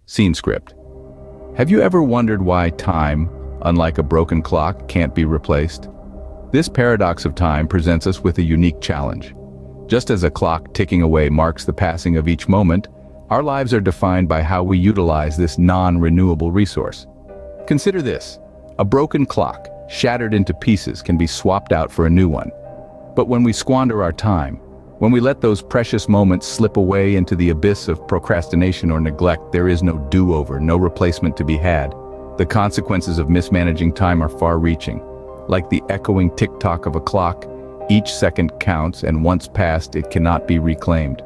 Scene script. Have you ever wondered why time, unlike a broken clock, can't be replaced? This paradox of time presents us with a unique challenge. Just as a clock ticking away marks the passing of each moment, our lives are defined by how we utilize this non-renewable resource. Consider this. A broken clock, shattered into pieces, can be swapped out for a new one. But when we squander our time, when we let those precious moments slip away into the abyss of procrastination or neglect, there is no do-over, no replacement to be had. The consequences of mismanaging time are far-reaching. Like the echoing tick-tock of a clock, each second counts, and once passed, it cannot be reclaimed.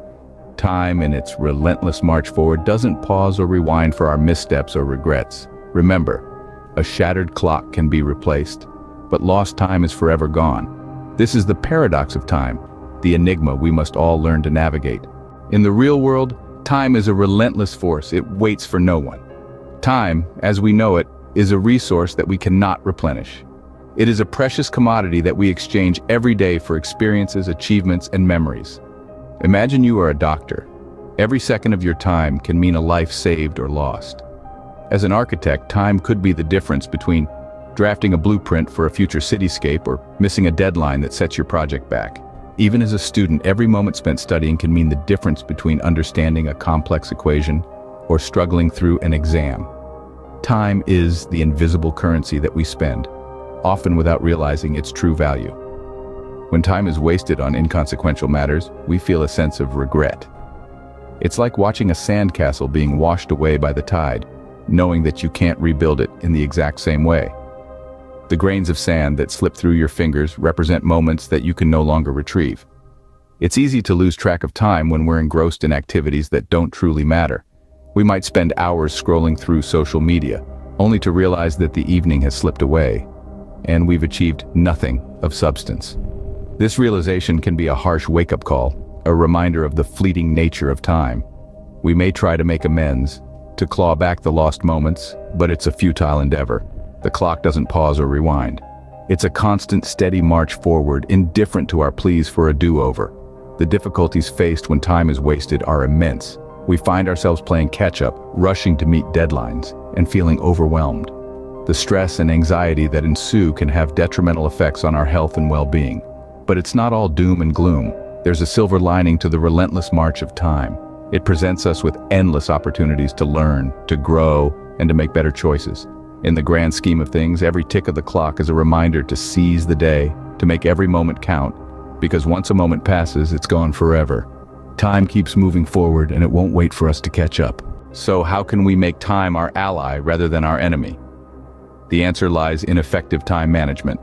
Time, in its relentless march forward, doesn't pause or rewind for our missteps or regrets. Remember, a shattered clock can be replaced, but lost time is forever gone. This is the paradox of time, the enigma we must all learn to navigate. In the real world, time is a relentless force. It waits for no one. Time, as we know it, is a resource that we cannot replenish. It is a precious commodity that we exchange every day for experiences, achievements, and memories. Imagine you are a doctor. Every second of your time can mean a life saved or lost. As an architect, time could be the difference between drafting a blueprint for a future cityscape or missing a deadline that sets your project back. Even as a student, every moment spent studying can mean the difference between understanding a complex equation or struggling through an exam. Time is the invisible currency that we spend, often without realizing its true value. When time is wasted on inconsequential matters, we feel a sense of regret. It's like watching a sandcastle being washed away by the tide, knowing that you can't rebuild it in the exact same way. The grains of sand that slip through your fingers represent moments that you can no longer retrieve. It's easy to lose track of time when we're engrossed in activities that don't truly matter. We might spend hours scrolling through social media, only to realize that the evening has slipped away, and we've achieved nothing of substance. This realization can be a harsh wake-up call, a reminder of the fleeting nature of time. We may try to make amends, to claw back the lost moments, but it's a futile endeavor. The clock doesn't pause or rewind. It's a constant, steady march forward, indifferent to our pleas for a do-over. The difficulties faced when time is wasted are immense. We find ourselves playing catch-up, rushing to meet deadlines, and feeling overwhelmed. The stress and anxiety that ensue can have detrimental effects on our health and well-being. But it's not all doom and gloom. There's a silver lining to the relentless march of time. It presents us with endless opportunities to learn, to grow, and to make better choices. In the grand scheme of things, every tick of the clock is a reminder to seize the day, to make every moment count, because once a moment passes, it's gone forever. Time keeps moving forward, and it won't wait for us to catch up. So how can we make time our ally rather than our enemy? The answer lies in effective time management.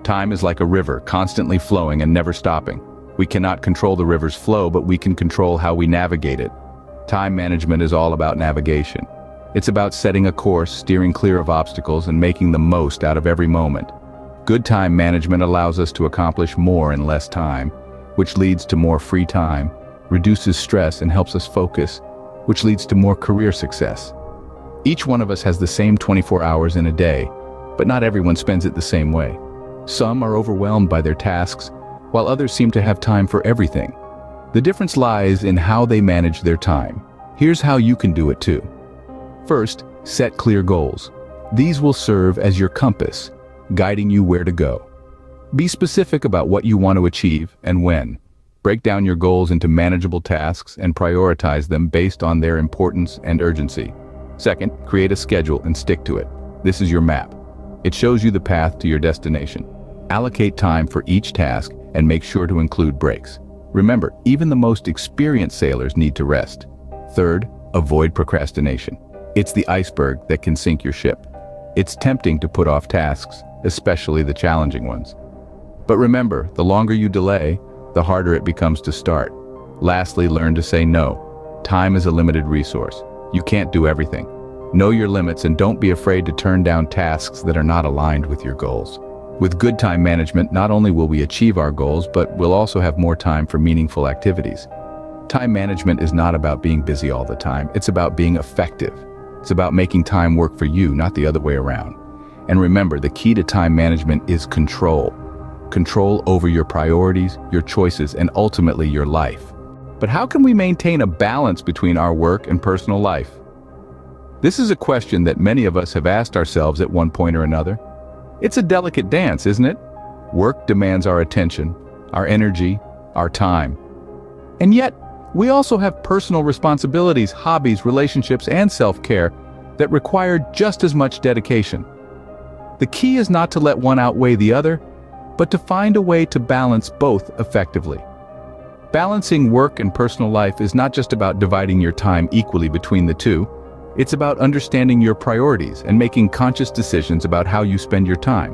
Time is like a river, constantly flowing and never stopping. We cannot control the river's flow, but we can control how we navigate it. Time management is all about navigation. It's about setting a course, steering clear of obstacles, and making the most out of every moment. Good time management allows us to accomplish more in less time, which leads to more free time, reduces stress, and helps us focus, which leads to more career success. Each one of us has the same 24 hours in a day, but not everyone spends it the same way. Some are overwhelmed by their tasks, while others seem to have time for everything. The difference lies in how they manage their time. Here's how you can do it too. First, set clear goals. These will serve as your compass, guiding you where to go. Be specific about what you want to achieve and when. Break down your goals into manageable tasks and prioritize them based on their importance and urgency. Second, create a schedule and stick to it. This is your map. It shows you the path to your destination. Allocate time for each task and make sure to include breaks. Remember, even the most experienced sailors need to rest. Third, avoid procrastination. It's the iceberg that can sink your ship. It's tempting to put off tasks, especially the challenging ones. But remember, the longer you delay, the harder it becomes to start. Lastly, learn to say no. Time is a limited resource. You can't do everything. Know your limits and don't be afraid to turn down tasks that are not aligned with your goals. With good time management, not only will we achieve our goals, but we'll also have more time for meaningful activities. Time management is not about being busy all the time. It's about being effective. It's about making time work for you, not the other way around. And remember, the key to time management is control. Control over your priorities, your choices, and ultimately your life. But how can we maintain a balance between our work and personal life? This is a question that many of us have asked ourselves at one point or another. It's a delicate dance, isn't it? Work demands our attention, our energy, our time. And yet, we also have personal responsibilities, hobbies, relationships, and self-care that require just as much dedication. The key is not to let one outweigh the other, but to find a way to balance both effectively. Balancing work and personal life is not just about dividing your time equally between the two. It's about understanding your priorities and making conscious decisions about how you spend your time.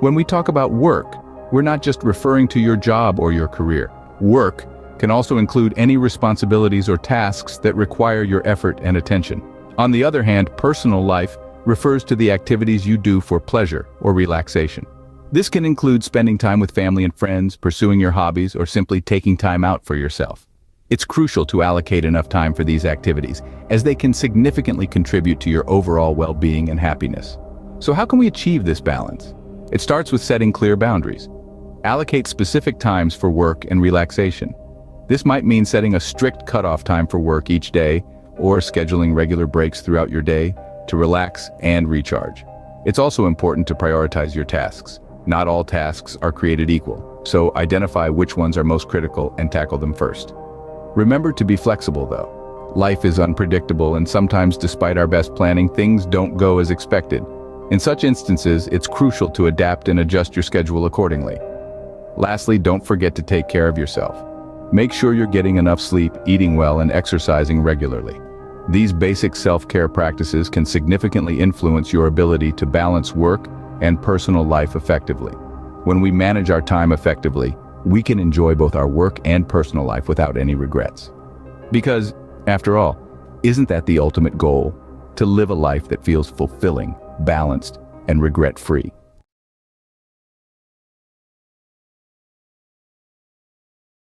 When we talk about work, we're not just referring to your job or your career. Work can also include any responsibilities or tasks that require your effort and attention. On the other hand, personal life refers to the activities you do for pleasure or relaxation. This can include spending time with family and friends, pursuing your hobbies, or simply taking time out for yourself. It's crucial to allocate enough time for these activities, as they can significantly contribute to your overall well-being and happiness. So how can we achieve this balance? It starts with setting clear boundaries. Allocate specific times for work and relaxation. This might mean setting a strict cutoff time for work each day, or scheduling regular breaks throughout your day to relax and recharge. It's also important to prioritize your tasks. Not all tasks are created equal, so identify which ones are most critical and tackle them first. Remember to be flexible though. Life is unpredictable, and sometimes despite our best planning, things don't go as expected. In such instances, it's crucial to adapt and adjust your schedule accordingly. Lastly, don't forget to take care of yourself. Make sure you're getting enough sleep, eating well, and exercising regularly. These basic self-care practices can significantly influence your ability to balance work and personal life effectively. When we manage our time effectively, we can enjoy both our work and personal life without any regrets. Because, after all, isn't that the ultimate goal? To live a life that feels fulfilling, balanced, and regret-free.